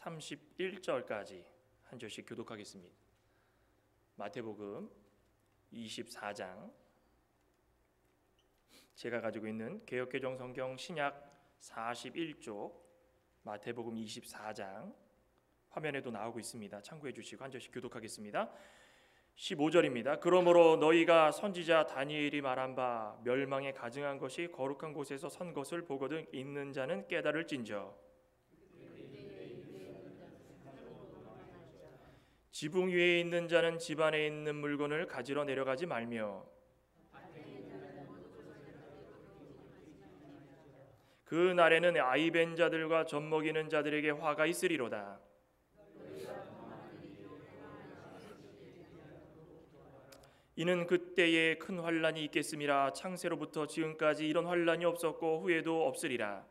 31절까지 한 절씩 교독하겠습니다. 마태복음 24장, 제가 가지고 있는 개역개정 성경 신약 41쪽 마태복음 24장 화면에도 나오고 있습니다. 참고해 주시고 한 절씩 교독하겠습니다. 15절입니다. 그러므로 너희가 선지자 다니엘이 말한 바 멸망에 가증한 것이 거룩한 곳에서 선 것을 보거든 있는 자는 깨달을진저. 지붕 위에 있는 자는 집 안에 있는 물건을 가지러 내려가지 말며 그 날에는 아이 벤 자들과 젖 먹이는 자들에게 화가 있으리로다. 이는 그때에 큰 환란이 있겠음이라. 창세로부터 지금까지 이런 환란이 없었고 후에도 없으리라.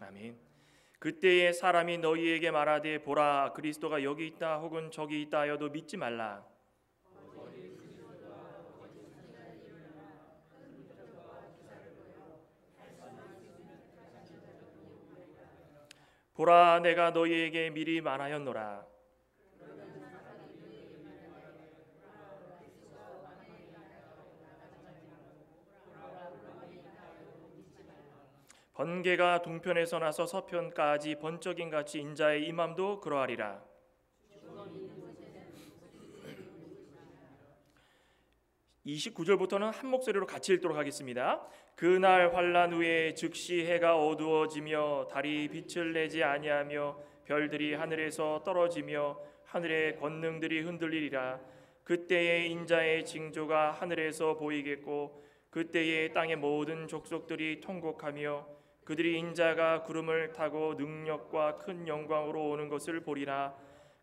아멘. 그때에 사람이 너희에게 말하되 보라 그리스도가 여기 있다 혹은 저기 있다 하여도 믿지 말라. 보라 내가 너희에게 미리 말하였노라. 번개가 동편에서 나서 서편까지 번쩍임 같이 인자의 임함도 그러하리라. 29절부터는 한 목소리로 같이 읽도록 하겠습니다. 그날 환란 후에 즉시 해가 어두워지며 달이 빛을 내지 아니하며 별들이 하늘에서 떨어지며 하늘의 권능들이 흔들리리라. 그때에 인자의 징조가 하늘에서 보이겠고 그때에 땅의 모든 족속들이 통곡하며 그들이 인자가 구름을 타고 능력과 큰 영광으로 오는 것을 보리라.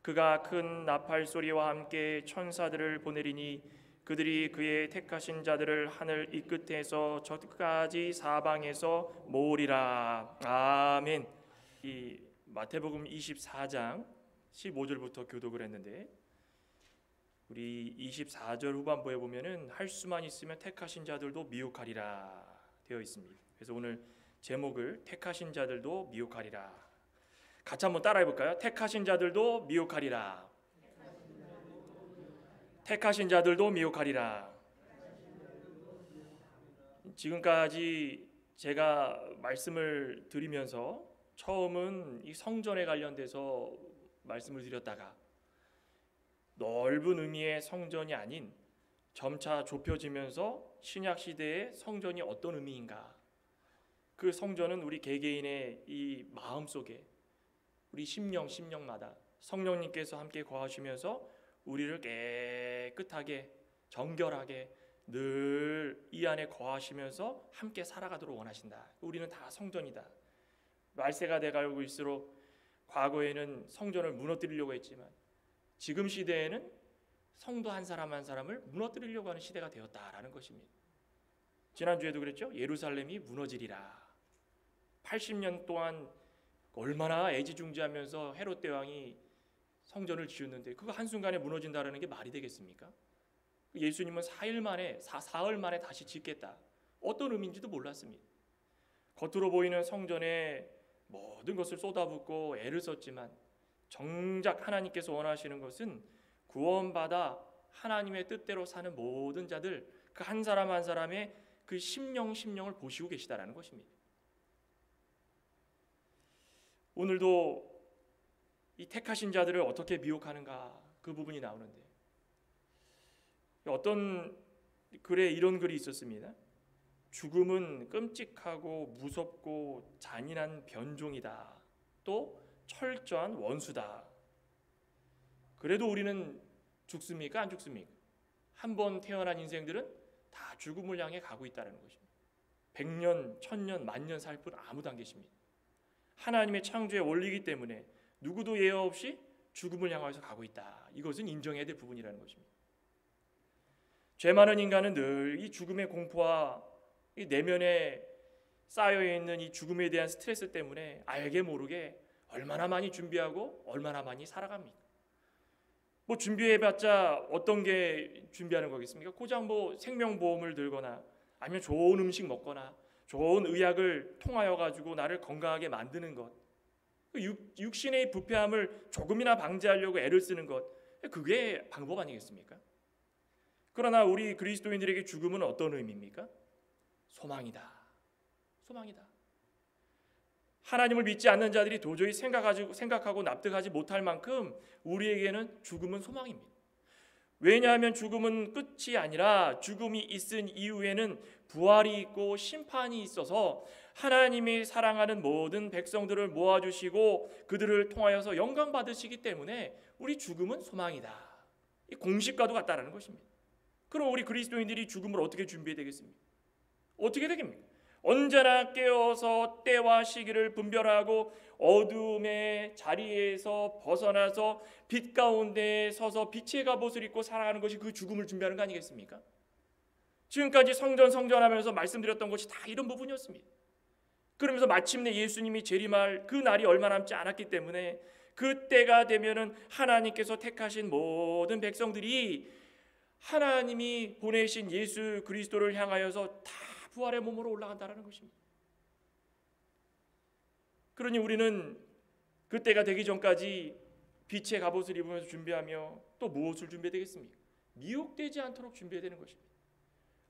그가 큰 나팔 소리와 함께 천사들을 보내리니 그들이 그의 택하신 자들을 하늘 이 끝에서 저 끝까지 사방에서 모으리라. 아멘. 이 마태복음 24장 15절부터 교독을 했는데 우리 24절 후반부에 보면은 할 수만 있으면 택하신 자들도 미혹하리라 되어 있습니다. 그래서 오늘 제목을 택하신 자들도 미혹하리라. 같이 한번 따라해 볼까요? 택하신 자들도 미혹하리라. 택하신 자들도 미혹하리라. 지금까지 제가 말씀을 드리면서 처음은 이 성전에 관련돼서 말씀을 드렸다가 넓은 의미의 성전이 아닌 점차 좁혀지면서 신약 시대의 성전이 어떤 의미인가, 그 성전은 우리 개개인의 이 마음속에 우리 심령마다 성령님께서 함께 거하시면서 우리를 깨끗하게 정결하게 늘 이 안에 거하시면서 함께 살아가도록 원하신다. 우리는 다 성전이다. 말세가 돼가고 있을수록 과거에는 성전을 무너뜨리려고 했지만 지금 시대에는 성도 한 사람 한 사람을 무너뜨리려고 하는 시대가 되었다라는 것입니다. 지난주에도 그랬죠. 예루살렘이 무너지리라. 80년 동안 얼마나 애지중지하면서 헤롯 대왕이 성전을 지었는데 그거 한순간에 무너진다는 게 말이 되겠습니까? 예수님은 사흘 만에 다시 짓겠다. 어떤 의미인지도 몰랐습니다. 겉으로 보이는 성전에 모든 것을 쏟아붓고 애를 썼지만 정작 하나님께서 원하시는 것은 구원받아 하나님의 뜻대로 사는 모든 자들, 그 한 사람 한 사람의 그 심령을 보시고 계시다라는 것입니다. 오늘도 이 택하신 자들을 어떻게 미혹하는가, 그 부분이 나오는데 어떤 글에 이런 글이 있었습니다. 죽음은 끔찍하고 무섭고 잔인한 변종이다. 또 철저한 원수다. 그래도 우리는 죽습니까? 안 죽습니까? 한 번 태어난 인생들은 다 죽음을 향해 가고 있다는 것입니다. 100년, 1000년, 만년 살 분 아무도 안 계십니다. 하나님의 창조의 원리이기 때문에 누구도 예외 없이 죽음을 향해서 가고 있다. 이것은 인정해야 될 부분이라는 것입니다. 죄 많은 인간은 늘 이 죽음의 공포와 이 내면에 쌓여있는 이 죽음에 대한 스트레스 때문에 알게 모르게 얼마나 많이 준비하고 얼마나 많이 살아갑니까? 뭐 준비해봤자 어떤 게 준비하는 거겠습니까? 고작 뭐 생명보험을 들거나 아니면 좋은 음식 먹거나 좋은 의약을 통하여 가지고 나를 건강하게 만드는 것, 육신의 부패함을 조금이나 방지하려고 애를 쓰는 것, 그게 방법 아니겠습니까? 그러나 우리 그리스도인들에게 죽음은 어떤 의미입니까? 소망이다. 소망이다. 하나님을 믿지 않는 자들이 도저히 생각하고 납득하지 못할 만큼 우리에게는 죽음은 소망입니다. 왜냐하면 죽음은 끝이 아니라 죽음이 있은 이후에는 부활이 있고 심판이 있어서 하나님이 사랑하는 모든 백성들을 모아주시고 그들을 통하여서 영광 받으시기 때문에 우리 죽음은 소망이다. 이 공식과도 같다라는 것입니다. 그럼 우리 그리스도인들이 죽음을 어떻게 준비해야 되겠습니까? 어떻게 되겠습니까? 언제나 깨어서 때와 시기를 분별하고 어둠의 자리에서 벗어나서 빛 가운데 서서 빛의 갑옷을 입고 살아가는 것이 그 죽음을 준비하는 거 아니겠습니까? 지금까지 성전하면서 말씀드렸던 것이 다 이런 부분이었습니다. 그러면서 마침내 예수님이 재림할 그 날이 얼마 남지 않았기 때문에 그때가 되면은 하나님께서 택하신 모든 백성들이 하나님이 보내신 예수 그리스도를 향하여서 다 부활의 몸으로 올라간다는 것입니다. 그러니 우리는 그때가 되기 전까지 빛의 갑옷을 입으면서 준비하며 또 무엇을 준비해야 되겠습니까? 미혹되지 않도록 준비해야 되는 것입니다.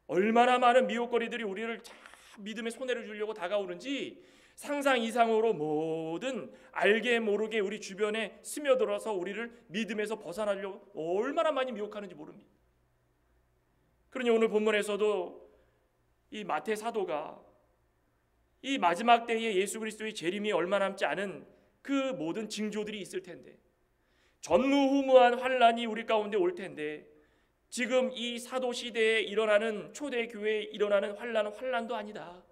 얼마나 많은 미혹거리들이 우리를 믿음의 손해를 주려고 다가오는지 상상 이상으로 모든 알게 모르게 우리 주변에 스며들어서 우리를 믿음에서 벗어나려고 얼마나 많이 미혹하는지 모릅니다. 그러니 오늘 본문에서도 이 마태 사도가 이 마지막 때에 예수 그리스도의 재림이 얼마 남지 않은 그 모든 징조들이 있을 텐데, 전무후무한 환란이 우리 가운데 올 텐데, 지금 이 사도 시대에 일어나는 초대 교회에 일어나는 환란은 환란도 아니다.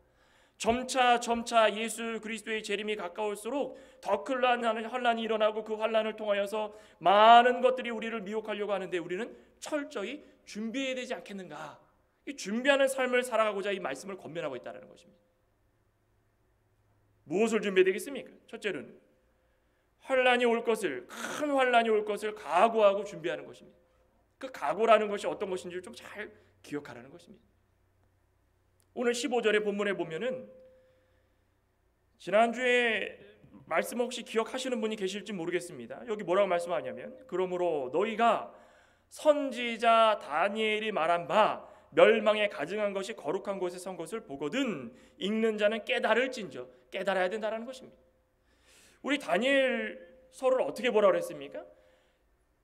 점차 예수 그리스도의 재림이 가까울수록 더 큰 환란이 일어나고 그 환란을 통하여서 많은 것들이 우리를 미혹하려고 하는데 우리는 철저히 준비해야 되지 않겠는가? 이 준비하는 삶을 살아가고자 이 말씀을 권면하고 있다는 것입니다. 무엇을 준비해야 되겠습니까? 첫째는 환란이 올 것을, 큰 환란이 올 것을 각오하고 준비하는 것입니다. 그 각오라는 것이 어떤 것인지를 좀 잘 기억하라는 것입니다. 오늘 15절의 본문에 보면은 지난주에 말씀 혹시 기억하시는 분이 계실지 모르겠습니다. 여기 뭐라고 말씀하냐면, 그러므로 너희가 선지자 다니엘이 말한 바 멸망에 가증한 것이 거룩한 곳에 선 것을 보거든 읽는 자는 깨달을진저, 깨달아야 된다는 것입니다. 우리 다니엘서를 어떻게 보라고 그랬습니까?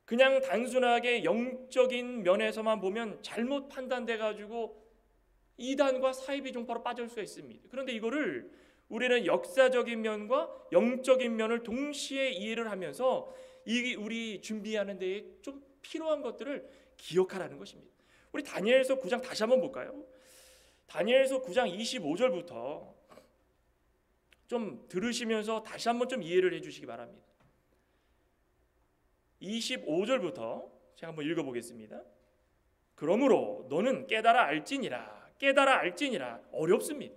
그냥 단순하게 영적인 면에서만 보면 잘못 판단돼 가지고 이단과 사이비 종파로 빠질 수가 있습니다. 그런데 이거를 우리는 역사적인 면과 영적인 면을 동시에 이해를 하면서 이 우리 준비하는 데에 좀 필요한 것들을 기억하라는 것입니다. 우리 다니엘서 9장 다시 한번 볼까요? 다니엘서 9장 25절부터 좀 들으시면서 다시 한번 좀 이해를 해주시기 바랍니다. 25절부터 제가 한번 읽어보겠습니다. 그러므로 너는 깨달아 알지니라. 어렵습니다.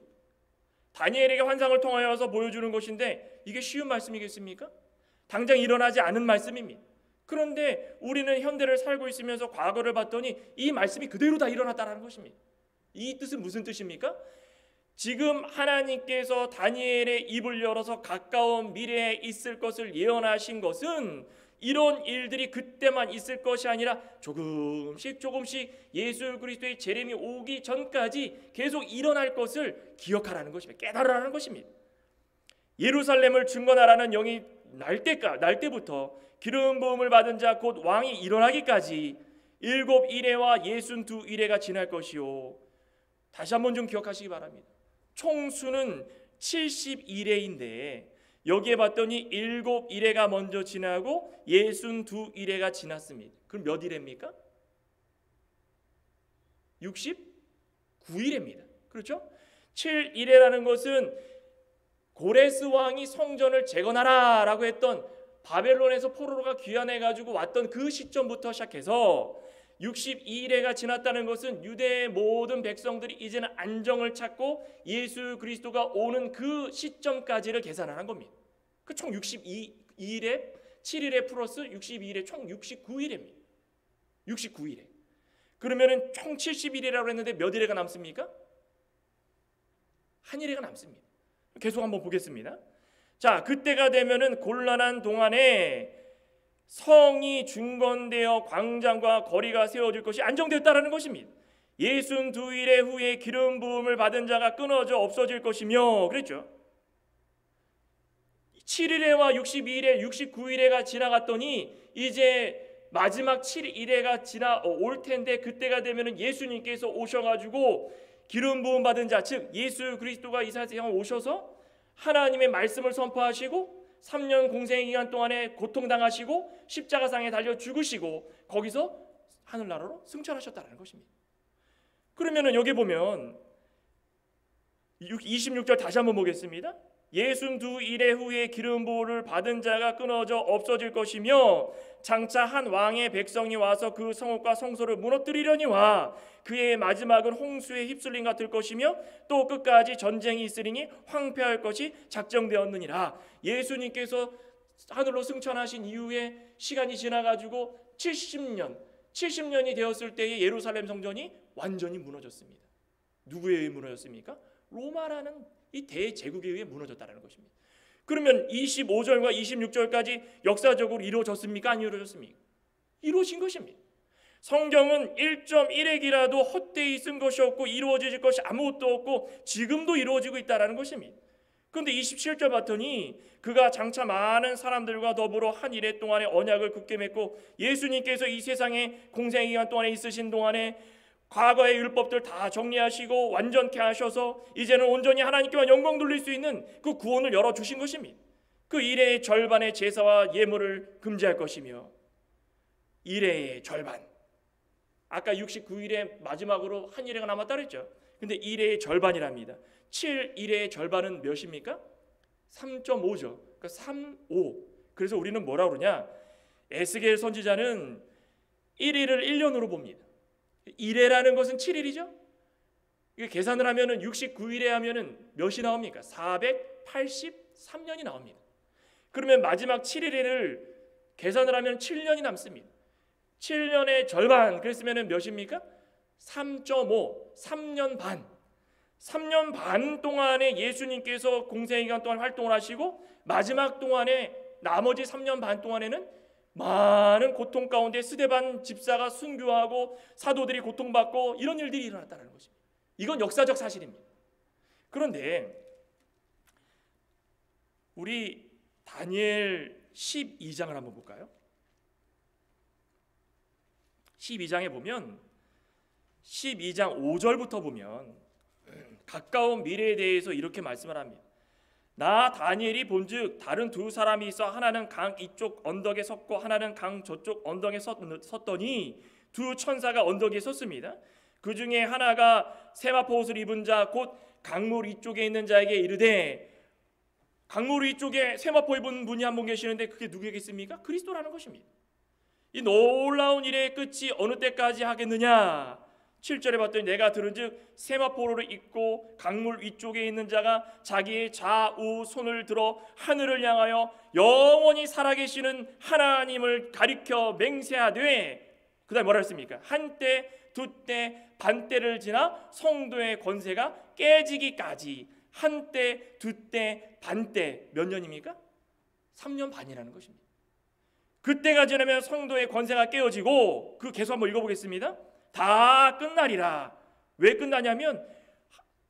다니엘에게 환상을 통하여서 보여주는 것인데 이게 쉬운 말씀이겠습니까? 당장 일어나지 않은 말씀입니다. 그런데 우리는 현대를 살고 있으면서 과거를 봤더니 이 말씀이 그대로 다 일어났다는 것입니다. 이 뜻은 무슨 뜻입니까? 지금 하나님께서 다니엘의 입을 열어서 가까운 미래에 있을 것을 예언하신 것은 이런 일들이 그때만 있을 것이 아니라 조금씩 예수 그리스도의 재림이 오기 전까지 계속 일어날 것을 기억하라는 것입니다. 깨달으라는 것입니다. 예루살렘을 중건하라는 영이 날 때부터 기름 부음을 받은 자 곧 왕이 일어나기까지 7이레와 62이레가 지날 것이요. 다시 한번 좀 기억하시기 바랍니다. 총수는 72이레인데 여기에 봤더니 7이레가 먼저 지나고 62이레가 지났습니다. 그럼 몇 이레입니까? 69이레입니다. 그렇죠? 7이레라는 것은 고레스 왕이 성전을 재건하라 라고 했던 바벨론에서 포로가 귀환해가지고 왔던 그 시점부터 시작해서 62일에가 지났다는 것은 유대의 모든 백성들이 이제는 안정을 찾고 예수 그리스도가 오는 그 시점까지를 계산하는 겁니다. 그 총 62일에 7일에 플러스 62일에 총 69일입니다. 69일에. 그러면은 총 70일이라고 했는데 몇 일회가 남습니까? 한 일회가 남습니다. 계속 한번 보겠습니다. 자, 그때가 되면은 곤란한 동안에 성이 중건되어 광장과 거리가 세워질 것이 안정되었다라는 것입니다. 62일의 후에 기름 부음을 받은 자가 끊어져 없어질 것이며 그랬죠. 7일회와 62일회, 69일회가 지나갔더니 이제 마지막 7일회가 올 텐데 그때가 되면은 예수님께서 오셔가지고 기름 부음 받은 자, 즉 예수 그리스도가 이 세상에 오셔서 하나님의 말씀을 선포하시고 3년 공생의 기간 동안에 고통당하시고 십자가상에 달려 죽으시고 거기서 하늘나라로 승천하셨다는 것입니다. 그러면은 여기 보면 26절 다시 한번 보겠습니다. 62일의 후에 기름 부음을 받은 자가 끊어져 없어질 것이며 장차 한 왕의 백성이 와서 그 성읍과 성소를 무너뜨리려니와 그의 마지막은 홍수에 휩쓸림 같을 것이며 또 끝까지 전쟁이 있으리니 황폐할 것이 작정되었느니라. 예수님께서 하늘로 승천하신 이후에 시간이 지나가지고 70년이 되었을 때에 예루살렘 성전이 완전히 무너졌습니다. 누구에 의해 무너졌습니까? 로마라는 이 대제국에 의해 무너졌다는 것입니다. 그러면 25절과 26절까지 역사적으로 이루어졌습니까? 안 이루어졌습니까? 이루어진 것입니다. 성경은 1.1핵이라도 헛되이 쓴 것이 없고 이루어질 것이 아무것도 없고 지금도 이루어지고 있다는 것입니다. 그런데 27절 봤더니 그가 장차 많은 사람들과 더불어 한 일해 동안에 언약을 굳게 맺고 예수님께서 이 세상에 공생의 기간 동안에 있으신 동안에 과거의 율법들 다 정리하시고 완전케 하셔서 이제는 온전히 하나님께만 영광 돌릴 수 있는 그 구원을 열어주신 것입니다. 그 일의 절반의 제사와 예물을 금지할 것이며 일의 절반, 아까 69일에 마지막으로 한 일회가 남았다 그랬죠. 근데 일의 절반이랍니다. 7일의 절반은 몇입니까? 3.5죠. 그러니까 3.5. 그래서 우리는 뭐라 그러냐, 에스겔 선지자는 1일을 1년으로 봅니다. 1회라는 것은 7일이죠. 이게 계산을 하면은 69일에 하면은 몇이 나옵니까? 483년이 나옵니다. 그러면 마지막 7일을 계산을 하면 7년이 남습니다. 7년의 절반 그랬으면은 몇입니까? 3.5, 3년 반. 3년 반 동안에 예수님께서 공생의 기간 동안 활동을 하시고 마지막 동안에 나머지 3년 반 동안에는 많은 고통 가운데 스데반 집사가 순교하고 사도들이 고통받고 이런 일들이 일어났다는 것입니다. 이건 역사적 사실입니다. 그런데 우리 다니엘 12장을 한번 볼까요? 12장에 보면 12장 5절부터 보면 가까운 미래에 대해서 이렇게 말씀을 합니다. 나 다니엘이 본즉 다른 두 사람이 있어 하나는 강 이쪽 언덕에 섰고 하나는 강 저쪽 언덕에 섰더니 두 천사가 언덕에 섰습니다. 그 중에 하나가 세마포 옷을 입은 자 곧 강물 이쪽에 있는 자에게 이르되, 강물 이쪽에 세마포 입은 분이 한 분 계시는데 그게 누구겠습니까? 그리스도라는 것입니다. 이 놀라운 일의 끝이 어느 때까지 하겠느냐? 7절에 봤더니 내가 들은즉 세마포로를 입고 강물 위쪽에 있는 자가 자기의 좌우 손을 들어 하늘을 향하여 영원히 살아계시는 하나님을 가리켜 맹세하되, 그 다음에 뭐라 했습니까? 한때 두때 반때를 지나 성도의 권세가 깨지기까지. 한때 두때 반때 몇 년입니까? 3년 반이라는 것입니다. 그때가 지나면 성도의 권세가 깨어지고, 그 계속 한번 읽어보겠습니다. 다 끝나리라. 왜 끝나냐면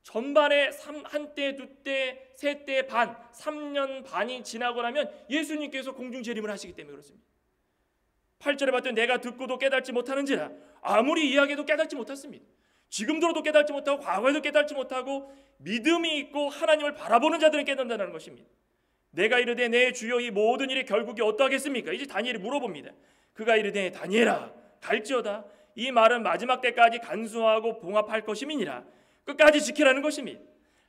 전반에 한때, 두때, 세때 반, 3년 반이 지나고 나면 예수님께서 공중 재림을 하시기 때문에 그렇습니다. 8절에 봤더니 내가 듣고도 깨닫지 못하는지라. 아무리 이야기해도 깨닫지 못했습니다. 지금 들어도 깨닫지 못하고 과거에도 깨닫지 못하고 믿음이 있고 하나님을 바라보는 자들은 깨닫는다는 것입니다. 내가 이르되 내 주여 이 모든 일의 결국이 어떠하겠습니까? 이제 다니엘이 물어봅니다. 그가 이르되 다니엘아 갈지어다. 이 말은 마지막 때까지 간수하고 봉합할 것임이니라. 끝까지 지키라는 것입니다.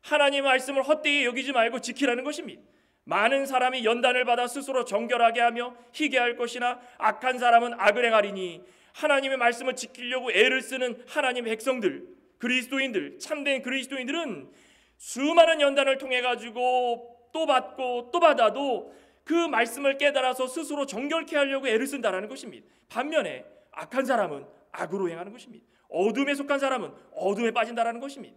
하나님의 말씀을 헛되이 여기지 말고 지키라는 것입니다. 많은 사람이 연단을 받아 스스로 정결하게 하며 희게 할 것이나 악한 사람은 악을 행하리니, 하나님의 말씀을 지키려고 애를 쓰는 하나님의 백성들, 그리스도인들, 참된 그리스도인들은 수많은 연단을 통해 가지고 또 받고 또 받아도 그 말씀을 깨달아서 스스로 정결케 하려고 애를 쓴다라는 것입니다. 반면에 악한 사람은 악으로 행하는 것입니다. 어둠에 속한 사람은 어둠에 빠진다라는 것입니다.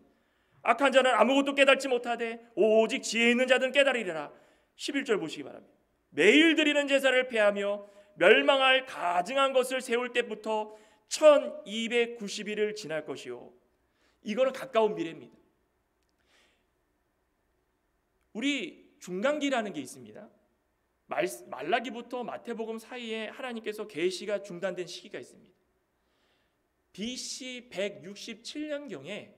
악한 자는 아무것도 깨닫지 못하되 오직 지혜 있는 자들은 깨달으리라. 11절 보시기 바랍니다. 매일 드리는 제사를 폐하며 멸망할 가증한 것을 세울 때부터 1290일을 지날 것이요. 이거는 가까운 미래입니다. 우리 중간기라는 게 있습니다. 말라기부터 마태복음 사이에 하나님께서 계시가 중단된 시기가 있습니다. BC 167년경에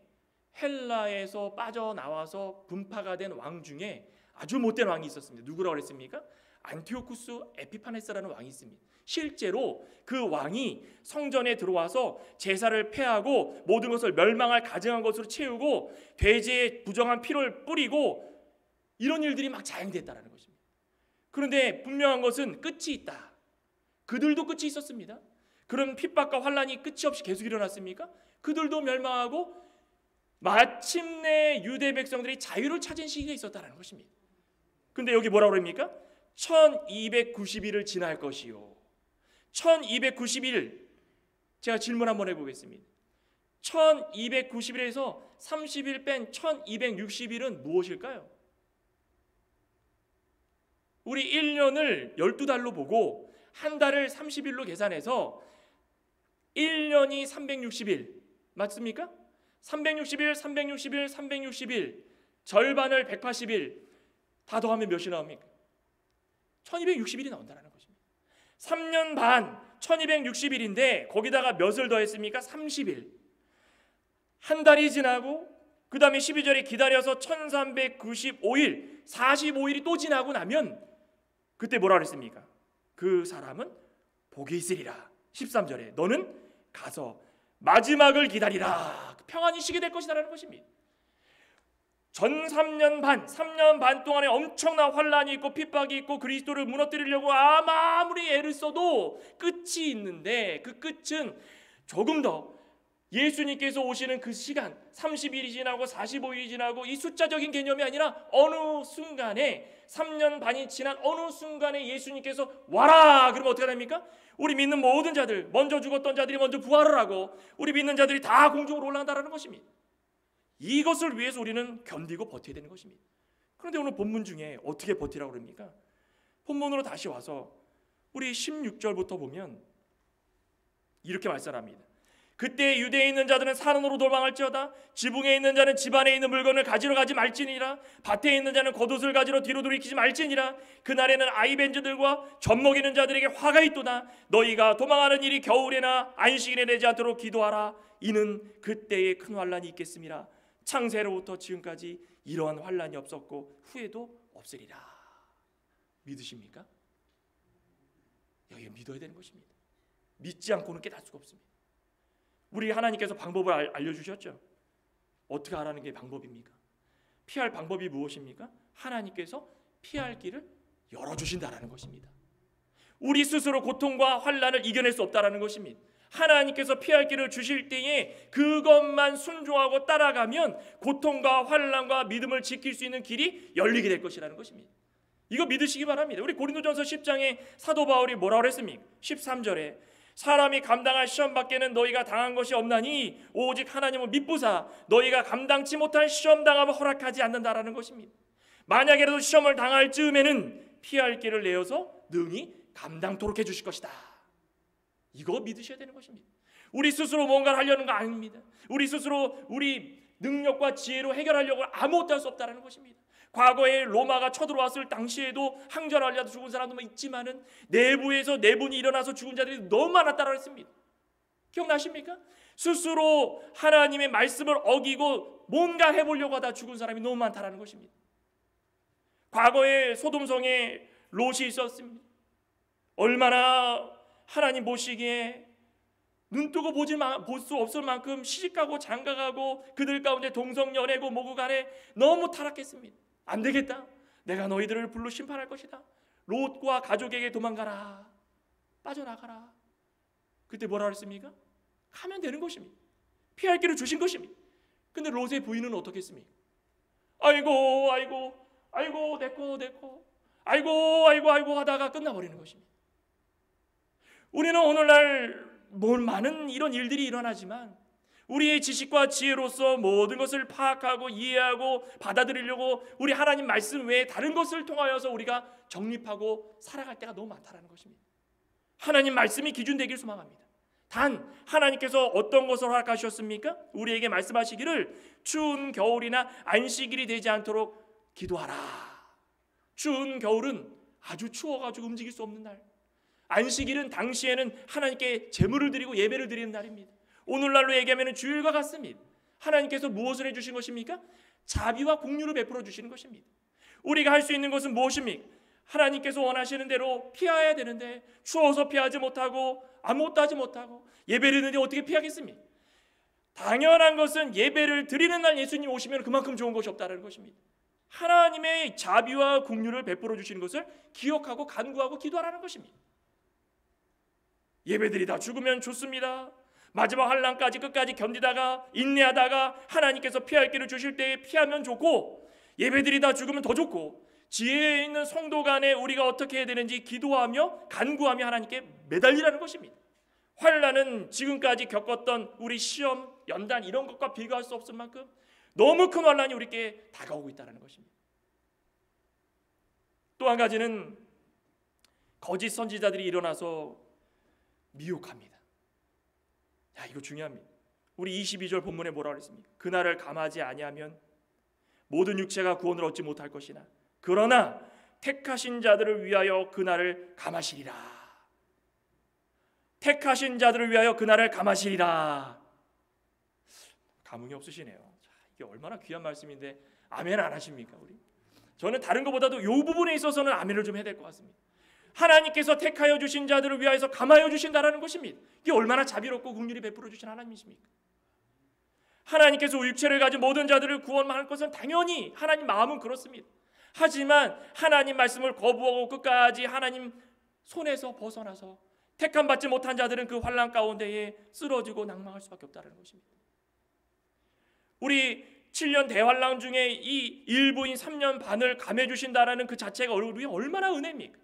헬라에서 빠져나와서 분파가 된 왕 중에 아주 못된 왕이 있었습니다. 누구라고 그랬습니까? 안티오쿠스 에피파네스라는 왕이 있습니다. 실제로 그 왕이 성전에 들어와서 제사를 폐하고 모든 것을 멸망할 가증한 것으로 채우고 돼지의 부정한 피를 뿌리고 이런 일들이 막 자행됐다는 것입니다. 그런데 분명한 것은 끝이 있다. 그들도 끝이 있었습니다. 그런 핍박과 환란이 끝이 없이 계속 일어났습니까? 그들도 멸망하고 마침내 유대 백성들이 자유를 찾은 시기가 있었다는 것입니다. 근데 여기 뭐라고 그럽니까? 1290일을 지날 것이요. 1290일, 제가 질문 한번 해보겠습니다. 1290일에서 30일 뺀 1260일은 무엇일까요? 우리 1년을 12달로 보고 한 달을 30일로 계산해서 1년이 360일 맞습니까? 360일, 360일, 360일 절반을 180일 다 더하면 몇이 나옵니까? 1260일이 나온다는 것입니다. 3년 반 1260일인데 거기다가 몇을 더했습니까? 30일. 한 달이 지나고 그 다음에 12절에 기다려서 1395일 45일이 또 지나고 나면 그때 뭐라 그랬습니까? 그 사람은 복이 있으리라. 13절에 너는 가서 마지막을 기다리라. 평안히 쉬게 될 것이라는 것입니다. 전 3년 반 동안에 엄청난 환란이 있고 핍박이 있고 그리스도를 무너뜨리려고 아무리 애를 써도 끝이 있는데 그 끝은 조금 더 예수님께서 오시는 그 시간 30일이 지나고 45일이 지나고 이 숫자적인 개념이 아니라 어느 순간에 3년 반이 지난 어느 순간에 예수님께서 와라 그러면 어떻게 됩니까? 우리 믿는 모든 자들 먼저 죽었던 자들이 먼저 부활을 하고 우리 믿는 자들이 다 공중으로 올라간다는 것입니다. 이것을 위해서 우리는 견디고 버텨야 되는 것입니다. 그런데 오늘 본문 중에 어떻게 버티라고 그럽니까? 본문으로 다시 와서 우리 16절부터 보면 이렇게 말씀합니다. 그때 유대에 있는 자들은 산으로 도망할지어다. 지붕에 있는 자는 집 안에 있는 물건을 가지러 가지 말지니라. 밭에 있는 자는 겉옷을 가지러 뒤로 돌이키지 말지니라. 그날에는 아이벤즈들과 젖먹이는 자들에게 화가 있도다. 너희가 도망하는 일이 겨울에나 안식일에 되지 않도록 기도하라. 이는 그때에 큰 환란이 있겠음이라. 창세로부터 지금까지 이러한 환란이 없었고 후에도 없으리라. 믿으십니까? 여기 믿어야 되는 것입니다. 믿지 않고는 깨달을 수가 없습니다. 우리 하나님께서 방법을 알려주셨죠. 어떻게 하라는 게 방법입니까? 피할 방법이 무엇입니까? 하나님께서 피할 길을 열어주신다라는 것입니다. 우리 스스로 고통과 환난을 이겨낼 수 없다라는 것입니다. 하나님께서 피할 길을 주실 때에 그것만 순종하고 따라가면 고통과 환난과 믿음을 지킬 수 있는 길이 열리게 될 것이라는 것입니다. 이거 믿으시기 바랍니다. 우리 고린도전서 10장에 사도 바울이 뭐라고 했습니까? 13절에 사람이 감당할 시험 밖에는 너희가 당한 것이 없나니 오직 하나님은 믿부사 너희가 감당치 못할 시험 당함을 허락하지 않는다라는 것입니다. 만약에라도 시험을 당할 즈음에는 피할 길을 내어서 능히 감당토록 해주실 것이다. 이거 믿으셔야 되는 것입니다. 우리 스스로 뭔가를 하려는 거 아닙니다. 우리 스스로 우리 능력과 지혜로 해결하려고 아무것도 할 수 없다는 것입니다. 과거에 로마가 쳐들어왔을 당시에도 항전하려다 죽은 사람도 있지만은 내부에서 내분이 일어나서 죽은 자들이 너무 많았다고 했습니다. 기억나십니까? 스스로 하나님의 말씀을 어기고 뭔가 해보려고 하다 죽은 사람이 너무 많다는 것입니다. 과거에 소돔성에 롯이 있었습니다. 얼마나 하나님 보시기에 눈뜨고 볼 수 없을 만큼 시집가고 장가가고 그들 가운데 동성연애고 뭐고 간에 너무 타락했습니다. 안 되겠다. 내가 너희들을 불로 심판할 것이다. 롯과 가족에게 도망가라. 빠져나가라. 그때 뭐라 그랬습니까? 가면 되는 것입니다. 피할 길을 주신 것입니다. 근데 롯의 부인은 어떻게 했습니까? 아이고 내꺼 아이고 하다가 끝나버리는 것입니다. 우리는 오늘날 많은 이런 일들이 일어나지만 우리의 지식과 지혜로서 모든 것을 파악하고 이해하고 받아들이려고 우리 하나님 말씀 외에 다른 것을 통하여서 우리가 정립하고 살아갈 때가 너무 많다는 것입니다. 하나님 말씀이 기준 되길 소망합니다. 단 하나님께서 어떤 것을 허락하셨습니까? 우리에게 말씀하시기를 추운 겨울이나 안식일이 되지 않도록 기도하라. 추운 겨울은 아주 추워가지고 움직일 수 없는 날, 안식일은 당시에는 하나님께 제물을 드리고 예배를 드리는 날입니다. 오늘날로 얘기하면 주일과 같습니다. 하나님께서 무엇을 해주신 것입니까? 자비와 공유를 베풀어 주시는 것입니다. 우리가 할 수 있는 것은 무엇입니까? 하나님께서 원하시는 대로 피해야 되는데 추워서 피하지 못하고 아무것도 하지 못하고 예배를 드리는데 어떻게 피하겠습니까? 당연한 것은 예배를 드리는 날 예수님 오시면 그만큼 좋은 것이 없다는 것입니다. 하나님의 자비와 공유를 베풀어 주시는 것을 기억하고 간구하고 기도하라는 것입니다. 예배드리다 죽으면 좋습니다. 마지막 환난까지 끝까지 견디다가 인내하다가 하나님께서 피할 길을 주실 때에 피하면 좋고, 예배드리다 죽으면 더 좋고, 지혜에 있는 성도 간에 우리가 어떻게 해야 되는지 기도하며 간구하며 하나님께 매달리라는 것입니다. 환난은 지금까지 겪었던 우리 시험, 연단 이런 것과 비교할 수 없을 만큼 너무 큰 환난이 우리께 다가오고 있다는 것입니다. 또 한 가지는 거짓 선지자들이 일어나서 미혹합니다. 야, 이거 중요합니다. 우리 22절 본문에 뭐라고 했습니까? 그날을 감하지 아니하면 모든 육체가 구원을 얻지 못할 것이나 그러나 택하신 자들을 위하여 그날을 감하시리라. 택하신 자들을 위하여 그날을 감하시리라. 감흥이 없으시네요. 자, 이게 얼마나 귀한 말씀인데 아멘 안 하십니까? 우리? 저는 다른 것보다도 이 부분에 있어서는 아멘을 좀 해야 될 것 같습니다. 하나님께서 택하여 주신 자들을 위하여서 감하여 주신다라는 것입니다. 이게 얼마나 자비롭고 긍휼히 베풀어 주신 하나님이십니까? 하나님께서 육체를 가진 모든 자들을 구원할 것은 당연히 하나님 마음은 그렇습니다. 하지만 하나님 말씀을 거부하고 끝까지 하나님 손에서 벗어나서 택함 받지 못한 자들은 그 환난 가운데에 쓰러지고 낭망할 수밖에 없다는 것입니다. 우리 7년 대환란 중에 이 일부인 3년 반을 감해 주신다라는 그 자체가 우리 얼마나 은혜입니까?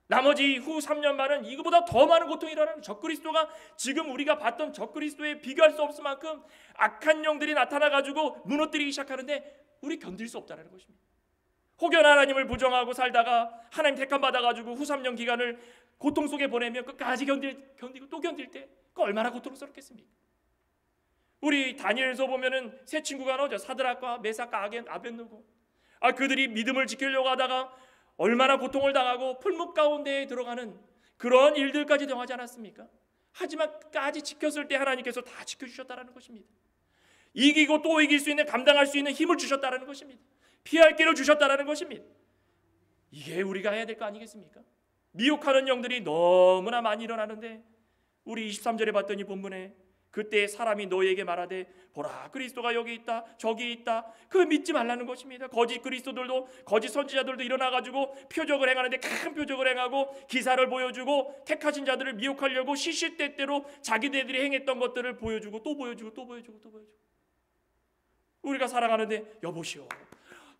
나머지 후 3년 반은 이거보다 더 많은 고통이 일어나는 적그리스도가 지금 우리가 봤던 적그리스도에 비교할 수 없을 만큼 악한 영들이 나타나가지고 무너뜨리기 시작하는데 우리 견딜 수 없다는 것입니다. 혹여 하나님을 부정하고 살다가 하나님 택함 받아가지고 후 3년 기간을 고통 속에 보내면 끝까지 견디고 또 견딜 때 그 얼마나 고통스럽겠습니까? 우리 다니엘서 보면은 세 친구가 나오죠. 사드락과 메삭과 아벳느고. 그들이 믿음을 지키려고 하다가 얼마나 고통을 당하고 풀무 가운데에 들어가는 그런 일들까지 당하지 않았습니까? 하지만 끝까지 지켰을 때 하나님께서 다 지켜주셨다는 것입니다. 이기고 또 이길 수 있는, 감당할 수 있는 힘을 주셨다는 것입니다. 피할 길을 주셨다는 것입니다. 이게 우리가 해야 될 거 아니겠습니까? 미혹하는 영들이 너무나 많이 일어나는데 우리 23절에 봤던 이 본문에 그때 사람이 너희에게 말하되 보라 그리스도가 여기 있다 저기 있다, 그 믿지 말라는 것입니다. 거짓 그리스도들도 거짓 선지자들도 일어나가지고 표적을 행하는데 큰 표적을 행하고 기사를 보여주고 택하신 자들을 미혹하려고 시시때때로 자기네들이 행했던 것들을 보여주고 또 보여주고 또 보여주고 또 보여주고, 우리가 살아가는데 여보시오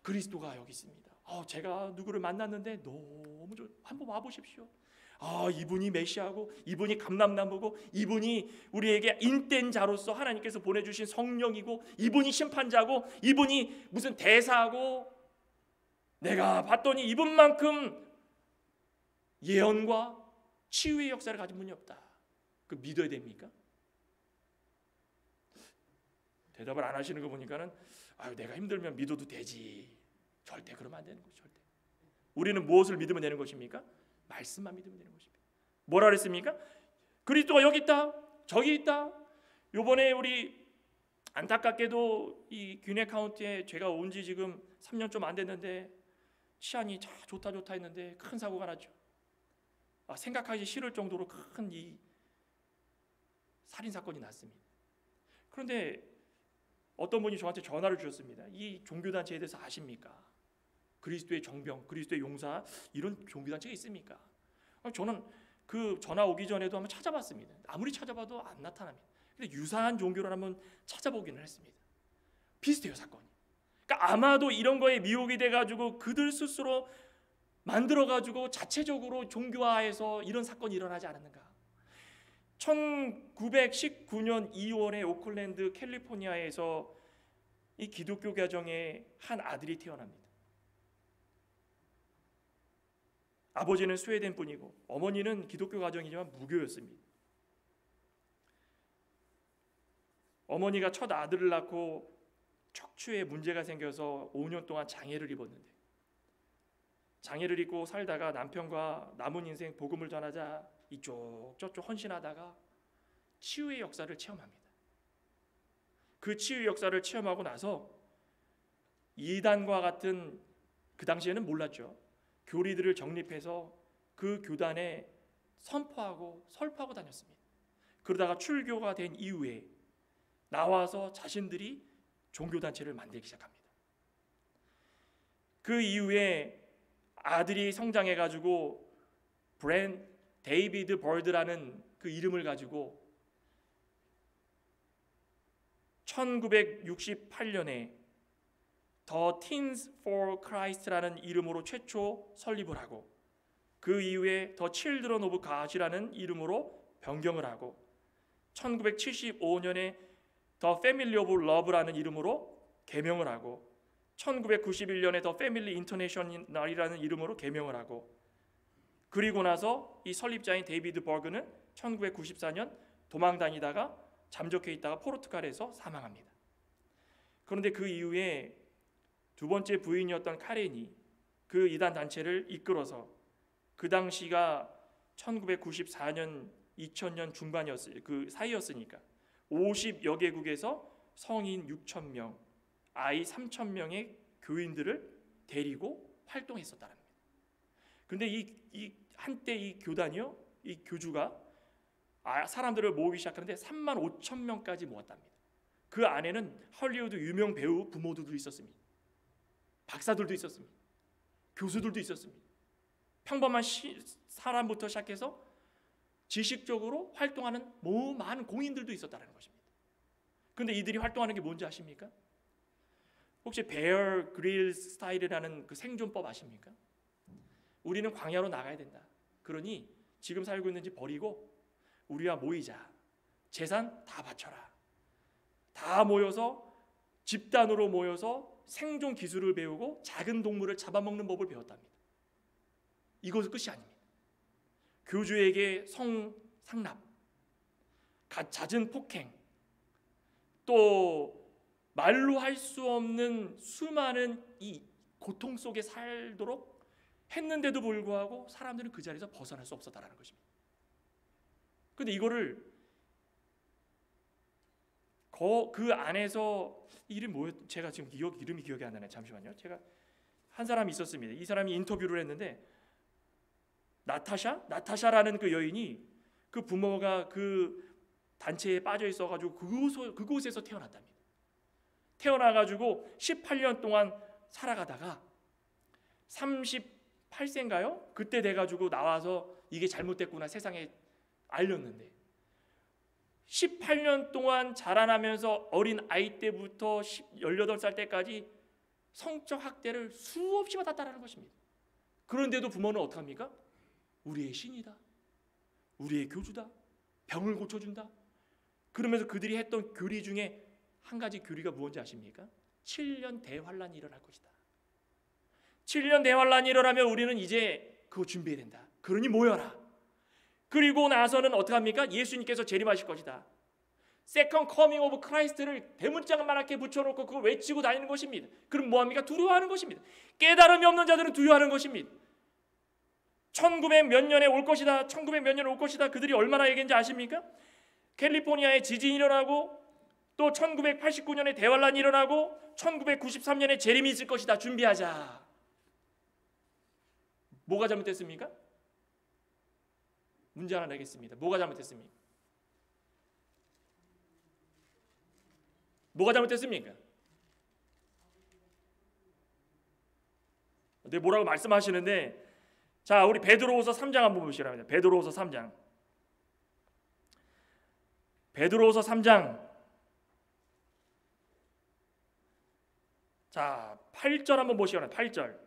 그리스도가 여기 있습니다. 제가 누구를 만났는데 너무 한번 와보십시오. 이분이 메시아고 이분이 감람나무고 이분이 우리에게 인된 자로서 하나님께서 보내주신 성령이고 이분이 심판자고 이분이 무슨 대사고, 내가 봤더니 이분만큼 예언과 치유의 역사를 가진 분이 없다. 그 믿어야 됩니까? 대답을 안 하시는 거 보니까는 내가 힘들면 믿어도 되지. 절대 그러면 안 되는 거죠. 절대. 우리는 무엇을 믿으면 되는 것입니까? 말씀만 믿으면 되는 것입니다. 뭐라 그랬습니까? 그리스도가 여기 있다 저기 있다. 요번에 우리 안타깝게도 이 귀네 카운티에 제가 온 지 지금 3년 좀 안 됐는데 치안이 좋다 했는데 큰 사고가 났죠. 생각하기 싫을 정도로 큰 이 살인 사건이 났습니다. 그런데 어떤 분이 저한테 전화를 주셨습니다. 이 종교단체에 대해서 아십니까? 그리스도의 정병, 그리스도의 용사, 이런 종교단체가 있습니까? 저는 그 전화 오기 전에도 한번 찾아봤습니다. 아무리 찾아봐도 안 나타납니다. 근데 유사한 종교를 한번 찾아보기는 했습니다. 비슷해요, 사건이. 그러니까 아마도 이런 거에 미혹이 돼가지고 그들 스스로 만들어가지고 자체적으로 종교화해서 이런 사건이 일어나지 않았는가. 1919년 2월에 오클랜드 캘리포니아에서 이 기독교 가정에 한 아들이 태어납니다. 아버지는 스웨덴 분이고 어머니는 기독교 가정이지만 무교였습니다. 어머니가 첫 아들을 낳고 척추에 문제가 생겨서 5년 동안 장애를 입었는데, 장애를 입고 살다가 남편과 남은 인생 복음을 전하자 이쪽 저쪽 헌신하다가 치유의 역사를 체험합니다. 그 치유 역사를 체험하고 나서 이단과 같은, 그 당시에는 몰랐죠, 교리들을 정립해서 그 교단에 선포하고 설파하고 다녔습니다. 그러다가 출교가 된 이후에 나와서 자신들이 종교단체를 만들기 시작합니다. 그 이후에 아들이 성장해가지고 데이비드 벌드라는 그 이름을 가지고 1968년에 The Teens for Christ라는 이름으로 최초 설립을 하고, 그 이후에 The Children of God이라는 이름으로 변경을 하고, 1975년에 The Family of Love라는 이름으로 개명을 하고, 1991년에 The Family International이라는 이름으로 개명을 하고, 그리고 나서 이 설립자인 데이비드 버그는 1994년 도망 다니다가 잠적해 있다가 포르투갈에서 사망합니다. 그런데 그 이후에 두 번째 부인이었던 카렌이 그 이단 단체를 이끌어서, 그 당시가 1994년 2000년 중반이었어요. 그 사이였으니까 50여 개국에서 성인 6,000명, 아이 3,000명의 교인들을 데리고 활동했었다는 겁니다. 그런데 이 한때 이 교단이요, 이 교주가 사람들을 모으기 시작하는데 35,000명까지 모았답니다. 그 안에는 헐리우드 유명 배우 부모들도 있었습니다. 박사들도 있었습니다. 교수들도 있었습니다. 평범한 사람부터 시작해서 지식적으로 활동하는 많은 공인들도 있었다는 것입니다. 그런데 이들이 활동하는 게 뭔지 아십니까? 혹시 베어 그릴스 스타일이라는 그 생존법 아십니까? 우리는 광야로 나가야 된다. 그러니 지금 살고 있는 집 버리고 우리와 모이자. 재산 다 바쳐라. 다 모여서 집단으로 모여서 생존 기술을 배우고 작은 동물을 잡아먹는 법을 배웠답니다. 이것은 끝이 아닙니다. 교주에게 성상납, 잦은 폭행, 또 말로 할 수 없는 수많은 이 고통 속에 살도록 했는데도 불구하고 사람들은 그 자리에서 벗어날 수 없었다는 것입니다. 그런데 이거를 그 안에서 이름 뭐였? 제가 지금 이름이 기억이 안 나네. 잠시만요. 제가 한 사람이 있었습니다. 이 사람이 인터뷰를 했는데 나타샤라는 그 여인이 그 부모가 그 단체에 빠져 있어가지고 그곳에서 태어났답니다. 태어나가지고 18년 동안 살아가다가 38세인가요? 그때 돼가지고 나와서 이게 잘못됐구나 세상에 알렸는데, 18년 동안 자라나면서 어린 아이 때부터 18살 때까지 성적 학대를 수없이 받았다는 것입니다. 그런데도 부모는 어떡합니까? 우리의 신이다, 우리의 교주다, 병을 고쳐준다. 그러면서 그들이 했던 교리 중에 한 가지 교리가 무엇인지 아십니까? 7년 대환란이 일어날 것이다. 7년 대환란이 일어나면 우리는 이제 그거 준비해야 된다. 그러니 모여라. 그리고 나서는 어떡합니까? 예수님께서 재림하실 것이다. 세컨 커밍 오브 크라이스트를 대문짝만하게 붙여놓고 그걸 외치고 다니는 것입니다. 그럼 뭐합니까? 두려워하는 것입니다. 깨달음이 없는 자들은 두려워하는 것입니다. 1900 몇 년에 올 것이다. 1900 몇 년에 올 것이다. 그들이 얼마나 얘기했는지 아십니까? 캘리포니아에 지진이 일어나고, 또 1989년에 대환란이 일어나고, 1993년에 재림이 있을 것이다. 준비하자. 뭐가 잘못됐습니까? 문제 하나 내겠습니다. 뭐가 잘못됐습니까? 뭐가 잘못됐습니까? 네, 뭐라고 말씀하시는데, 자, 우리 베드로후서 3장 한번 보시랍니다. 베드로후서 3장. 베드로후서 3장. 자, 8절 한번 보시거나 8절.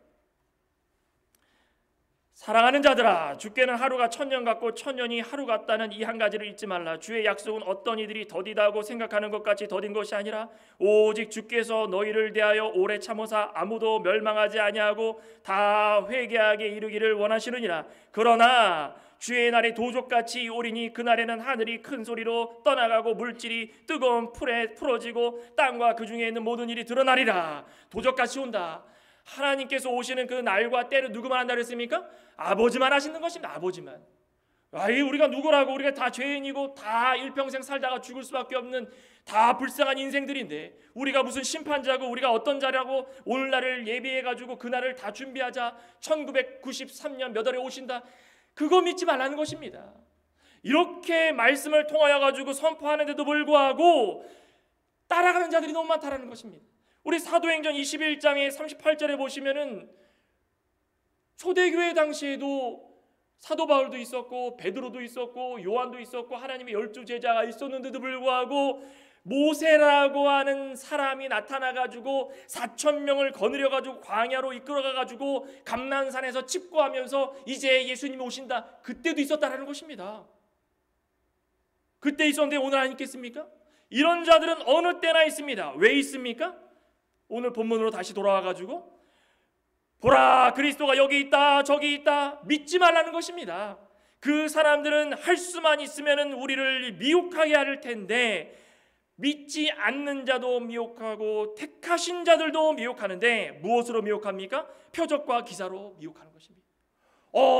사랑하는 자들아, 주께는 하루가 천년 같고 천년이 하루 같다는 이 한 가지를 잊지 말라. 주의 약속은 어떤 이들이 더디다고 생각하는 것 같이 더딘 것이 아니라 오직 주께서 너희를 대하여 오래 참으사 아무도 멸망하지 아니하고 다 회개하게 이르기를 원하시느니라. 그러나 주의 날이 도적같이 오리니 그날에는 하늘이 큰 소리로 떠나가고 물질이 뜨거운 풀에 풀어지고 땅과 그 중에 있는 모든 일이 드러나리라. 도적같이 온다. 하나님께서 오시는 그 날과 때를 누구만 한다 그랬습니까? 아버지만 하시는 것입니다. 아버지만. 우리가 누구라고? 우리가 다 죄인이고 다 일평생 살다가 죽을 수밖에 없는 다 불쌍한 인생들인데 우리가 무슨 심판자고 우리가 어떤 자라고 오늘날을 예비해가지고 그날을 다 준비하자 1993년 몇 월에 오신다. 그거 믿지 말라는 것입니다. 이렇게 말씀을 통하여 가지고 선포하는데도 불구하고 따라가는 자들이 너무 많다라는 것입니다. 우리 사도행전 21장의 38절에 보시면은 초대교회 당시에도 사도 바울도 있었고 베드로도 있었고 요한도 있었고 하나님의 12 제자가 있었는데도 불구하고 모세라고 하는 사람이 나타나가지고 4,000명을 거느려가지고 광야로 이끌어가가지고 감난산에서 집고하면서 이제 예수님이 오신다. 그때도 있었다라는 것입니다. 그때 있었는데 오늘 안 있겠습니까? 이런 자들은 어느 때나 있습니다. 왜 있습니까? 오늘 본문으로 다시 돌아와가지고 보라 그리스도가 여기 있다 저기 있다 믿지 말라는 것입니다. 그 사람들은 할 수만 있으면 우리를 미혹하게 할 텐데 믿지 않는 자도 미혹하고 택하신 자들도 미혹하는데 무엇으로 미혹합니까? 표적과 기사로 미혹하는 것입니다.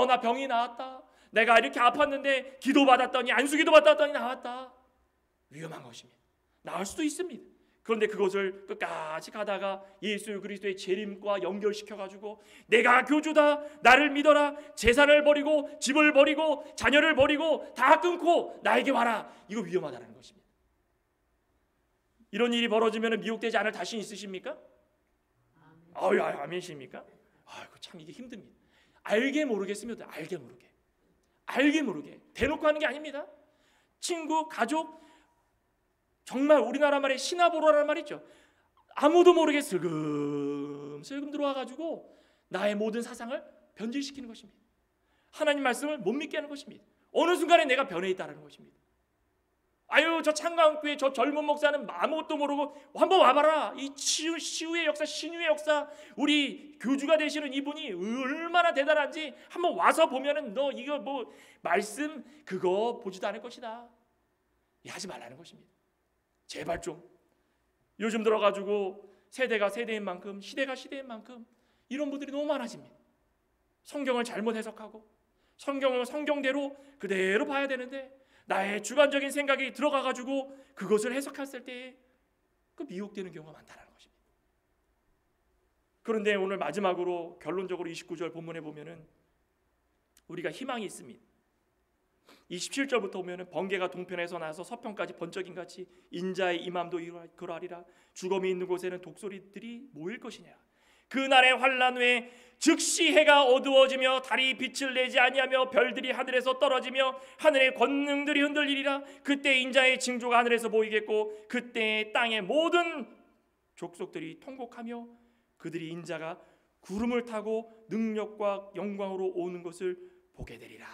나 병이 나았다. 내가 이렇게 아팠는데 기도받았더니 안수기도 받았더니 나았다. 위험한 것입니다. 나을 수도 있습니다. 그런데 그것을 끝까지 가다가 예수 그리스도의 재림과 연결시켜가지고 내가 교주다 나를 믿어라 재산을 버리고 집을 버리고 자녀를 버리고 다 끊고 나에게 와라. 이거 위험하다는 것입니다. 이런 일이 벌어지면 미혹되지 않을 자신 있으십니까? 아멘이십니까? 참 이게 힘듭니다. 알게 모르겠으면 알게 모르게 대놓고 하는 게 아닙니다. 친구 가족 정말 우리나라 말에 신하보로라는 말 있죠. 아무도 모르게 슬금슬금 들어와가지고 나의 모든 사상을 변질시키는 것입니다. 하나님 말씀을 못 믿게 하는 것입니다. 어느 순간에 내가 변해 있다는 것입니다. 저 창광교회 저 젊은 목사는 아무것도 모르고 한번 와봐라. 이 치유의 역사 신유의 역사 우리 교주가 되시는 이분이 얼마나 대단한지 한번 와서 보면은 너 이거 뭐 말씀 그거 보지도 않을 것이다. 하지 말라는 것입니다. 제발 좀 요즘 들어가지고 세대가 세대인 만큼 시대가 시대인 만큼 이런 분들이 너무 많아집니다. 성경을 잘못 해석하고 성경을 성경대로 그대로 봐야 되는데 나의 주관적인 생각이 들어가가지고 그것을 해석했을 때 그 미혹되는 경우가 많다는 것입니다. 그런데 오늘 마지막으로 결론적으로 29절 본문에 보면은 우리가 희망이 있습니다. 27절부터 보면은 번개가 동편에서 나서 서편까지 번쩍임 같이 인자의 임함도 그러하리라. 죽음이 있는 곳에는 독소리들이 모일 것이냐. 그날의 환난 후에 즉시 해가 어두워지며 달이 빛을 내지 아니하며 별들이 하늘에서 떨어지며 하늘의 권능들이 흔들리리라. 그때 인자의 징조가 하늘에서 보이겠고 그때 땅의 모든 족속들이 통곡하며 그들이 인자가 구름을 타고 능력과 영광으로 오는 것을 보게 되리라.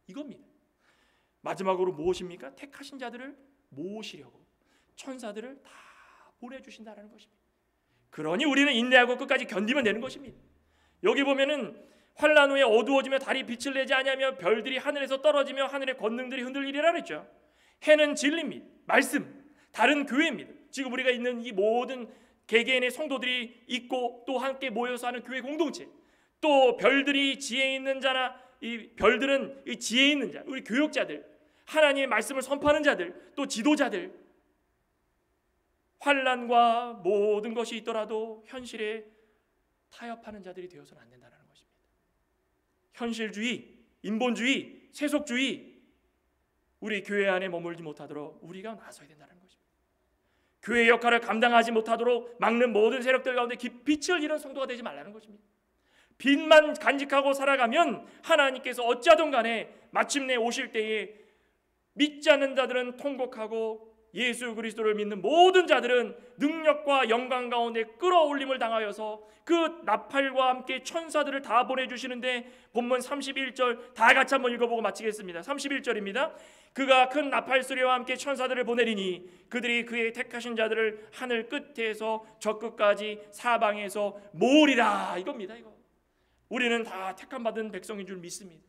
이겁니다. 마지막으로 무엇입니까? 택하신 자들을 모으시려고 천사들을 다 보내주신다는 것입니다. 그러니 우리는 인내하고 끝까지 견디면 되는 것입니다. 여기 보면은 환난 후에 어두워지며 달이 빛을 내지 아니하며 별들이 하늘에서 떨어지며 하늘의 권능들이 흔들리리라 그랬죠. 해는 진리입니다. 말씀, 달은 교회입니다. 지금 우리가 있는 이 모든 개개인의 성도들이 있고 또 함께 모여서 하는 교회 공동체, 또 별들이 지혜 있는 자나 이 별들은 이 지혜 있는 자, 우리 교역자들, 하나님의 말씀을 선포하는 자들, 또 지도자들. 환난과 모든 것이 있더라도 현실에 타협하는 자들이 되어서는 안 된다는 것입니다. 현실주의, 인본주의, 세속주의 우리 교회 안에 머물지 못하도록 우리가 나서야 된다는 것입니다. 교회의 역할을 감당하지 못하도록 막는 모든 세력들 가운데 빛을 잃은 성도가 되지 말라는 것입니다. 빛만 간직하고 살아가면 하나님께서 어찌하든 간에 마침내 오실 때에 믿지 않는 자들은 통곡하고 예수 그리스도를 믿는 모든 자들은 능력과 영광 가운데 끌어올림을 당하여서 그 나팔과 함께 천사들을 다 보내주시는데, 본문 31절 다 같이 한번 읽어보고 마치겠습니다. 31절입니다. 그가 큰 나팔 소리와 함께 천사들을 보내리니 그들이 그의 택하신 자들을 하늘 끝에서 저 끝까지 사방에서 모으리라. 이겁니다. 이거 우리는 다 택함받은 백성인 줄 믿습니다.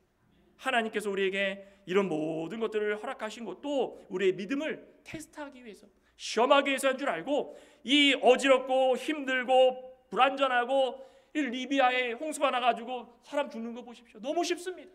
하나님께서 우리에게 이런 모든 것들을 허락하신 것도 우리의 믿음을 테스트하기 위해서, 시험하기 위해서 한 줄 알고, 이 어지럽고 힘들고 불안전하고 이 리비아에 홍수가 나가지고 사람 죽는 거 보십시오. 너무 쉽습니다.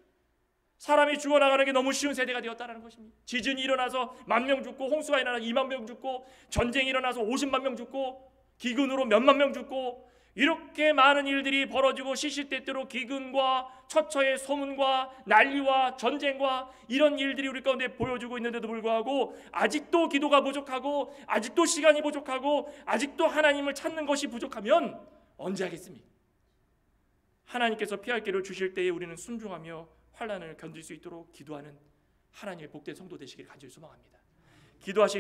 사람이 죽어나가는 게 너무 쉬운 세대가 되었다는 것입니다. 지진이 일어나서 10,000명 죽고, 홍수가 일어나서 20,000명 죽고, 전쟁이 일어나서 50만 명 죽고, 기근으로 몇만 명 죽고, 이렇게 많은 일들이 벌어지고 시시때때로 기근과 처처의 소문과 난리와 전쟁과 이런 일들이 우리 가운데 보여주고 있는데도 불구하고 아직도 기도가 부족하고, 아직도 시간이 부족하고, 아직도 하나님을 찾는 것이 부족하면 언제 하겠습니까? 하나님께서 피할 길을 주실 때에 우리는 순종하며 환난을 견딜 수 있도록 기도하는 하나님의 복된 성도 되시길 간절히 소망합니다. 기도하시